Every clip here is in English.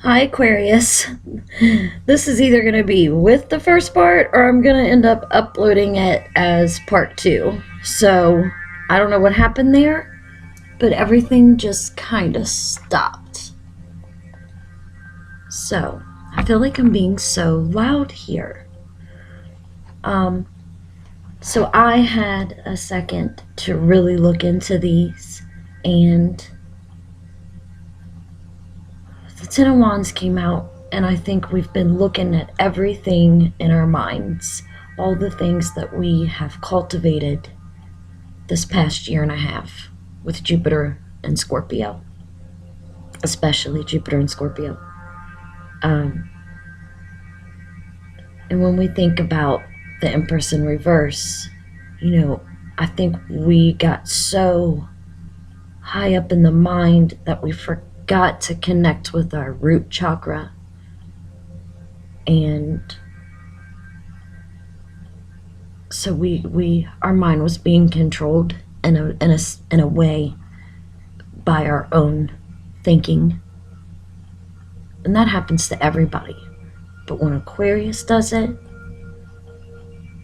Hi, Aquarius. This is either going to be with the first part or I'm going to end up uploading it as part two. So, I don't know what happened there, but everything just kind of stopped. So, I feel like I'm being so loud here. Um, so I had a second to really look into these, and the Ten of Wands came out, and I think we've been looking at everything in our minds, all the things that we have cultivated this past year and a half with Jupiter and Scorpio, especially Jupiter and Scorpio. Um, and when we think about the Empress in reverse, I think we got so high up in the mind that we forgot to connect with our root chakra. And so our mind was being controlled in a way by our own thinking. And that happens to everybody. But when Aquarius does it,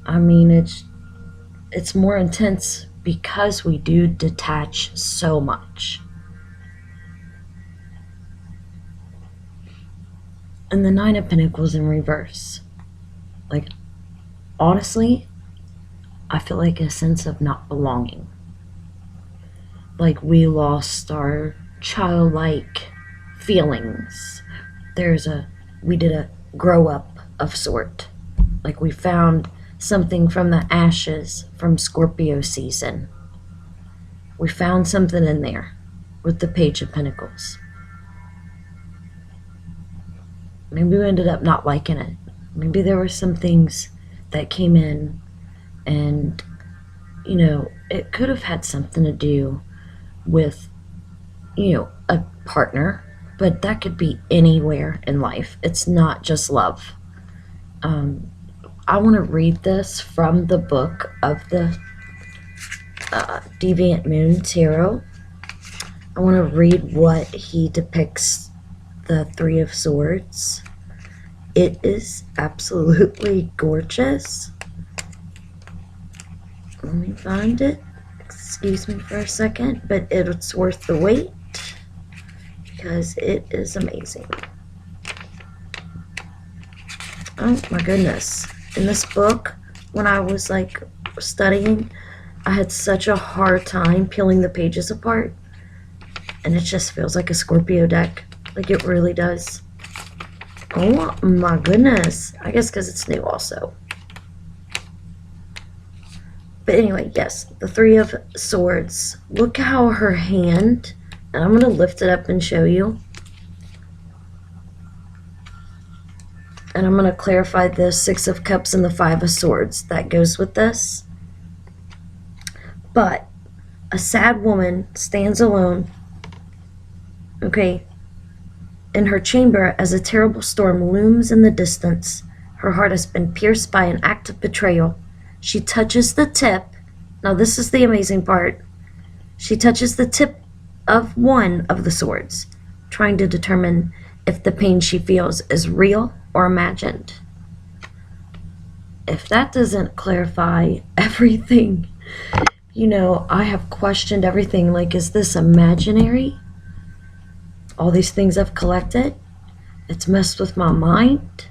I mean, it's more intense because we do detach so much. And the Nine of Pentacles in reverse. Like, honestly, I feel like a sense of not belonging. Like we lost our childlike feelings. We did a grow up of sort. Like we found something from the ashes from Scorpio season. We found something in there with the Page of Pentacles. Maybe we ended up not liking it. Maybe there were some things that came in, and it could have had something to do with a partner, but that could be anywhere in life. It's not just love. I want to read this from the book of the Deviant Moon Tarot. I want to read what he depicts the Three of Swords. It is absolutely gorgeous. Let me find it. Excuse me for a second, but it's worth the wait because it is amazing. Oh my goodness. In this book, when I was studying, I had such a hard time peeling the pages apart, and it just feels like a Scorpio deck. Like it really does. Oh my goodness. I guess because it's new also. But anyway, yes, the Three of Swords. Look how her hand, and I'm going to lift it up and show you. And I'm going to clarify the Six of Cups and the Five of Swords. That goes with this. But a sad woman stands alone, okay, in her chamber as a terrible storm looms in the distance. Her heart has been pierced by an act of betrayal. She touches the tip. Now this is the amazing part. She touches the tip of one of the swords, trying to determine if the pain she feels is real or imagined. If that doesn't clarify everything, I have questioned everything. Like, is this imaginary? All these things I've collected, it's messed with my mind.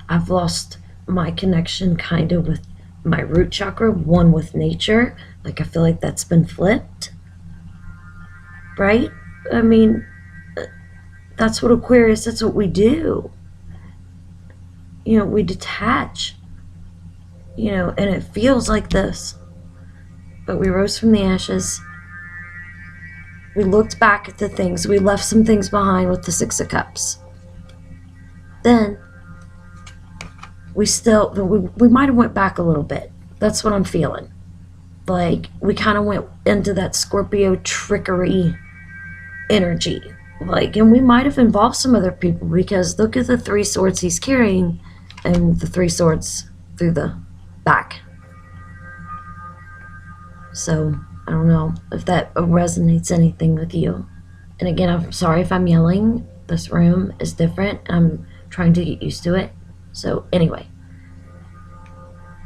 I've lost my connection kind of with my root chakra, one with nature. Like I feel like that's been flipped, right? I mean, that's what Aquarius, that's what we do. We detach, and it feels like this. But we rose from the ashes. We looked back at the things. We left some things behind with the Six of Cups. Then we might have went back a little bit. That's what I'm feeling. Like we kind of went into that Scorpio trickery energy. And we might have involved some other people, because look at the three swords he's carrying and the three swords through the back. So I don't know if that resonates anything with you. And again, I'm sorry if I'm yelling. this room is different. I'm trying to get used to it. So anyway,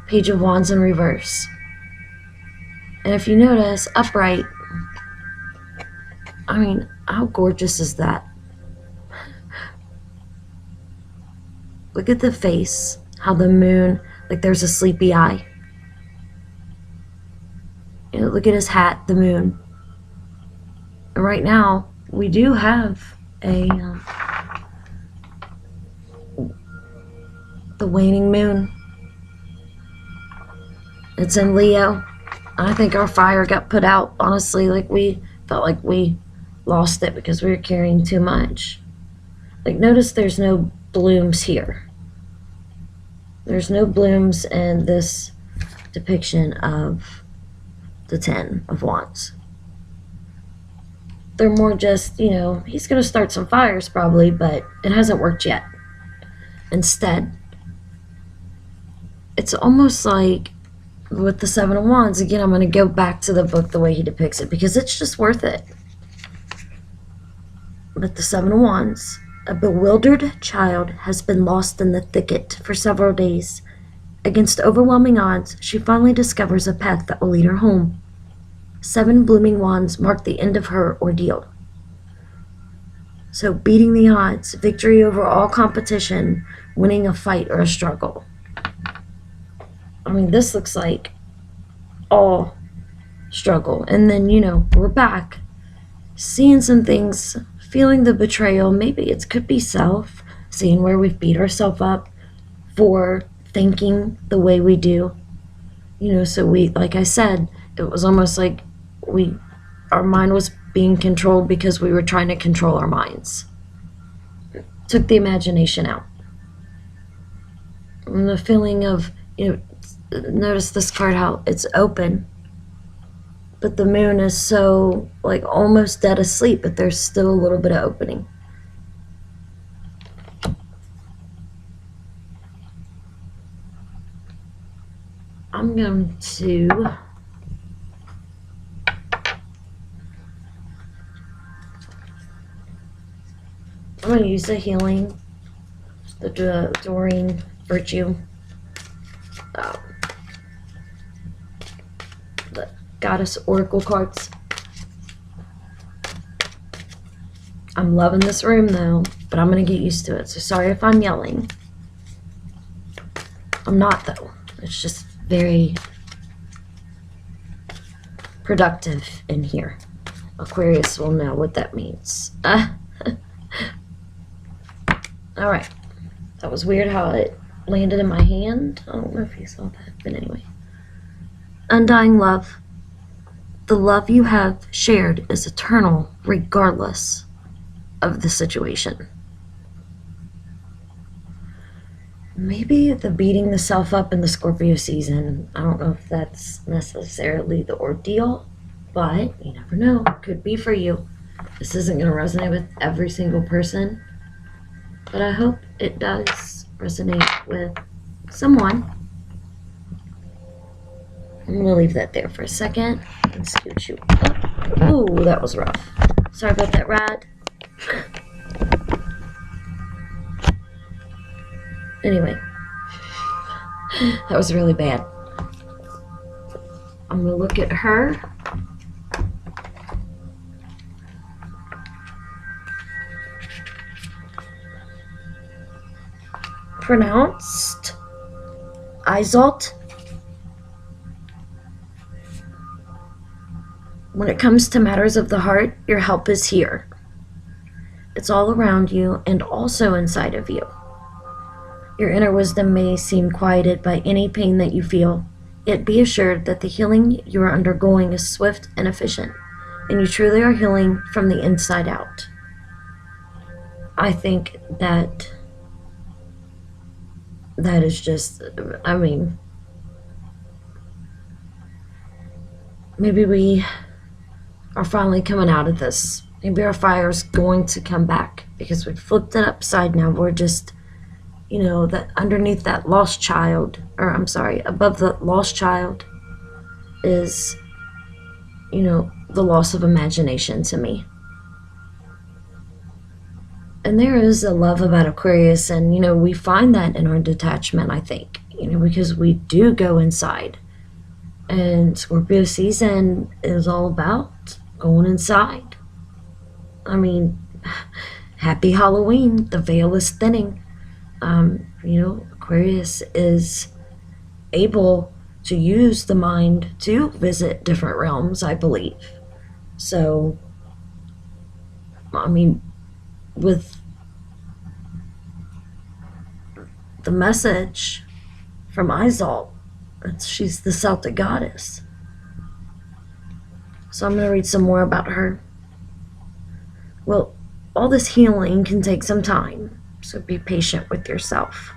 Page of Wands in reverse. And if you notice, upright, I mean, how gorgeous is that? Look at the face, how the moon, like there's a sleepy eye. You know, look at his hat, the moon. And right now, we do have the waning moon. It's in Leo. I think our fire got put out, honestly. Like, we felt like we lost it because we were carrying too much. Like, notice there's no blooms here. There's no blooms in this depiction of the Ten of Wands. They're more just, you know, he's going to start some fires probably, but it hasn't worked yet. Instead, it's almost like with the Seven of Wands, again, I'm going to go back to the book the way he depicts it because it's just worth it. With the Seven of Wands, a bewildered child has been lost in the thicket for several days. Against overwhelming odds, she finally discovers a path that will lead her home. 7 blooming wands mark the end of her ordeal. So beating the odds, victory over all competition, winning a fight or a struggle. I mean, this looks like all struggle. And then, you know, we're back, seeing some things, feeling the betrayal. Maybe it could be self, seeing where we've beat ourselves up for thinking the way we do. You know, so we, like I said, it was almost like our mind was being controlled because we were trying to control our minds. Took the imagination out. And the feeling of, you know, notice this card, how it's open, but the moon is so, like, almost dead asleep, but there's still a little bit of opening. I'm going to use the healing, the Doreen Virtue, the Goddess Oracle cards. I'm loving this room though, but I'm going to get used to it. So sorry if I'm yelling. I'm not though. It's just very productive in here. Aquarius will know what that means. Alright. That was weird how it landed in my hand. I don't know if you saw that, but anyway. Undying love. The love you have shared is eternal regardless of the situation. Maybe the beating the self up in the Scorpio season, I don't know if that's necessarily the ordeal, but you never know. Could be for you. This isn't going to resonate with every single person, but I hope it does resonate with someone. I'm going to leave that there for a second and scoot you up. Ooh, that was rough. Sorry about that, Rad. Anyway, that was really bad. I'm going to look at her. Pronounced Izalt. When it comes to matters of the heart, your help is here. It's all around you and also inside of you. Your inner wisdom may seem quieted by any pain that you feel, yet be assured that the healing you are undergoing is swift and efficient, and you truly are healing from the inside out. I think that is just, I mean, maybe we are finally coming out of this. Maybe our fire is going to come back because we flipped it upside now. We're just, you know, that underneath that lost child, or I'm sorry, above the lost child is, you know, the loss of imagination to me. And there is a love about Aquarius, and we find that in our detachment, I think, because we do go inside. And Scorpio season is all about going inside. I mean, happy Halloween. The veil is thinning. Aquarius is able to use the mind to visit different realms, I believe. So, I mean, with the message from Izalt, she's the Celtic goddess. So I'm going to read some more about her. Well, all this healing can take some time, so be patient with yourself.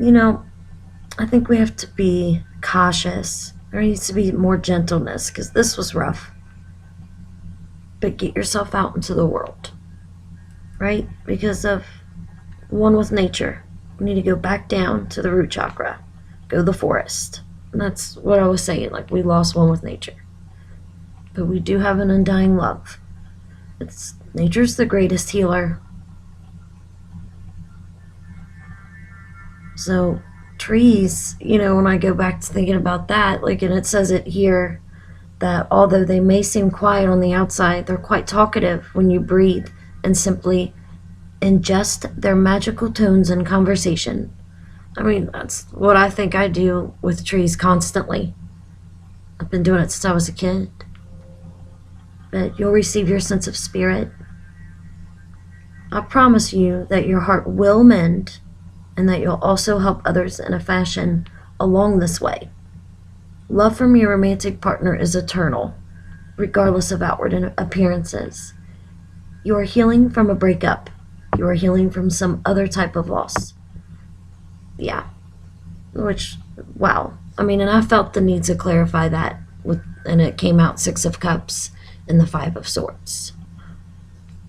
I think we have to be cautious. There needs to be more gentleness, because this was rough. But get yourself out into the world, right? Because of one with nature. We need to go back down to the root chakra, go to the forest. And that's what I was saying, like we lost one with nature. But we do have an undying love. Nature's the greatest healer. So trees, when I go back to thinking about that, and it says it here, that although they may seem quiet on the outside, they're quite talkative when you breathe and simply ingest their magical tones in conversation. I mean, that's what I think I do with trees constantly. I've been doing it since I was a kid. But you'll receive your sense of spirit. I promise you that your heart will mend, and that you'll also help others in a fashion along this way. Love from your romantic partner is eternal, regardless of outward appearances. You are healing from a breakup. You are healing from some other type of loss. Yeah. Wow. I mean, and I felt the need to clarify that, and it came out 6 of Cups and the 5 of Swords.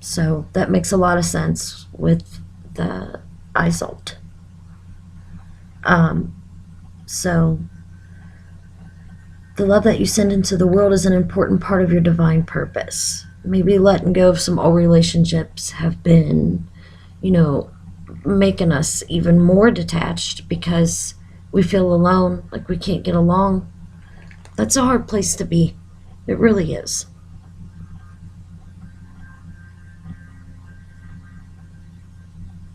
So that makes a lot of sense with the Izalt. So the love that you send into the world is an important part of your divine purpose. Maybe letting go of some old relationships have been, making us even more detached because we feel alone, like we can't get along. That's a hard place to be. It really is.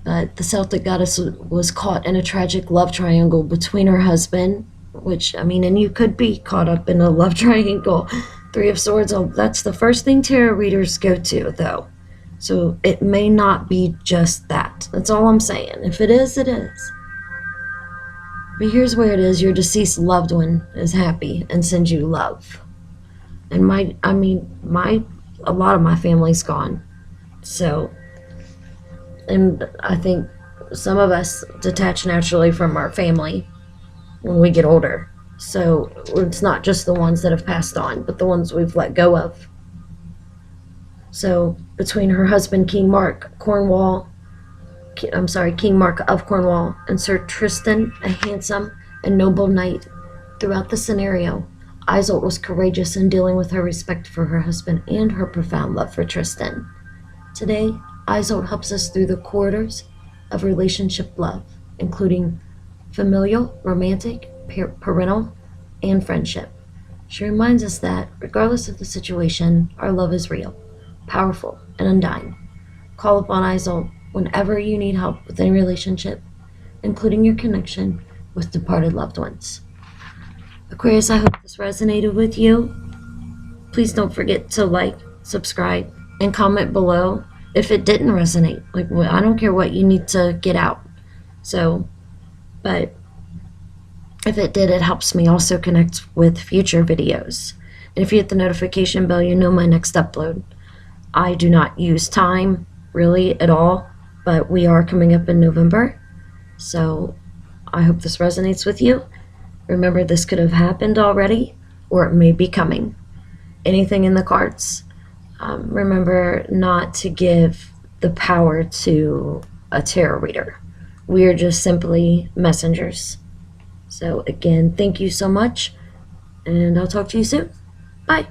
But the Celtic goddess was caught in a tragic love triangle between her husband, and you could be caught up in a love triangle. 3 of Swords, that's the first thing tarot readers go to, though. So it may not be just that. That's all I'm saying. If it is, it is. But here's where it is. Your deceased loved one is happy and sends you love. And a lot of my family's gone. So, and I think some of us detach naturally from our family when we get older. So it's not just the ones that have passed on, but the ones we've let go of. So between her husband, King Mark of Cornwall, and Sir Tristan, a handsome and noble knight, throughout the scenario, Izalt was courageous in dealing with her respect for her husband and her profound love for Tristan. Today, Izalt helps us through the corridors of relationship love, including familial, romantic, parental, and friendship. She reminds us that, regardless of the situation, our love is real, powerful, and undying. Call upon Izalt whenever you need help with any relationship, including your connection with departed loved ones. Aquarius, I hope this resonated with you. Please don't forget to like, subscribe, and comment below if it didn't resonate. I don't care what you need to get out. But if it did, it helps me also connect with future videos. And if you hit the notification bell, you know my next upload. I do not use time, really, at all, but we are coming up in November. So I hope this resonates with you. Remember, this could have happened already, or it may be coming. Anything in the cards. Remember not to give the power to a tarot reader. We are just simply messengers. So again, thank you so much, and I'll talk to you soon. Bye.